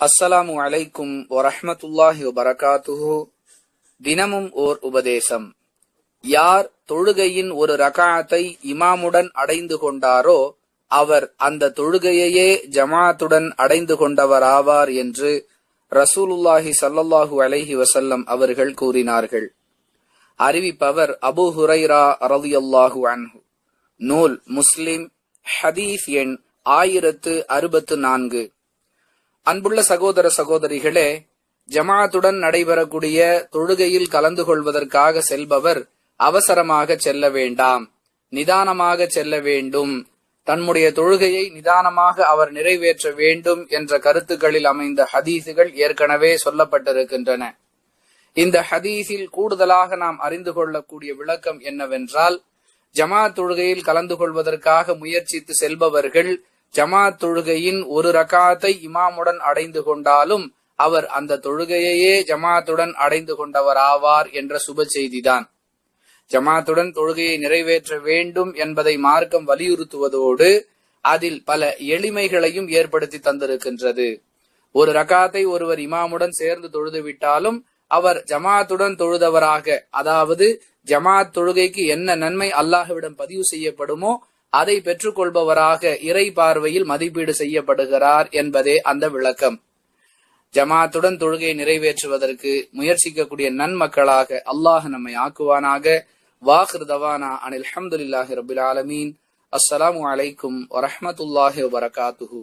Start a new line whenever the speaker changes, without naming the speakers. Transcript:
அஸ்ஸலாமு அலைக்கும் வரஹ்மத்துல்லாஹி வபரகாத்துஹு. தினமும் ஓர் உபதேசம். யார் தொழுகையின் ஒரு ரகாத்தை இமாமுடன் அடைந்து கொண்டாரோ அவர் அந்த தொழுகையையே ஜமாத்துடன் அடைந்து கொண்டவராவார் என்று ரசூலுல்லாஹி ஸல்லல்லாஹு அலைஹி வஸல்லம் அவர்கள் கூறினார்கள். அறிவிப்பவர் அபூ ஹுரைரா ரலியல்லாஹு அன்ஹு. நூல் முஸ்லிம், ஹதீஸ் எண் 1064. அன்புள்ள சகோதர சகோதரிகளே, ஜமாத்துடன் நடைபெறக்கூடிய தொழுகையில் கலந்து கொள்வதற்காக செல்பவர் அவசரமாக செல்ல வேண்டாம், நிதானமாக செல்ல வேண்டும். தன்னுடைய தொழுகையை நிதானமாக அவர் நிறைவேற்ற வேண்டும் என்ற கருத்துக்களில் அமைந்த ஹதீசுகள் ஏற்கனவே சொல்லப்பட்டிருக்கின்றன. இந்த ஹதீஸில் கூடுதலாக நாம் அறிந்து கொள்ளக்கூடிய விளக்கம் என்னவென்றால், ஜமாத் தொழுகையில் கலந்து கொள்வதற்காக முயற்சித்து செல்பவர்கள் ஜமாத் தொழுகையின் ஒரு ரகாத்தை இமாமுடன் அடைந்து கொண்டாலும் அவர் அந்த தொழுகையையே ஜமாத்துடன் அடைந்து கொண்டவராவார் என்ற சுப செய்திதான். ஜமாத்துடன் தொழுகையை நிறைவேற்ற வேண்டும் என்பதை மார்க்கம் வலியுறுத்துவதோடு அதில் பல எளிமைகளையும் ஏற்படுத்தி தந்திருக்கின்றது. ஒரு ரகாத்தை ஒருவர் இமாமுடன் சேர்ந்து தொழுது விட்டாலும் அவர் ஜமாத்துடன் தொழுதவராக, அதாவது ஜமாத் தொழுகைக்கு என்ன நன்மை அல்லாஹ்விடம் பதிவு செய்யப்படுமோ அதை பெற்றுக்கொள்பவராக இறை பார்வையில் மதிப்பீடு செய்யப்படுகிறார் என்பதே அந்த விளக்கம். ஜமாத்துடன் தொழுகையை நிறைவேற்றுவதற்கு முயற்சிக்கக்கூடிய நன்மக்களாக அல்லாஹ் நம்மை ஆக்குவானாக. வாஹிர் தவானா அனில் ஹம்துலில்லாஹி ரப்பில் ஆலமீன். அஸ்ஸலாமு அலைக்கும் வரஹ்மத்துல்லாஹி வபரகாத்துஹு.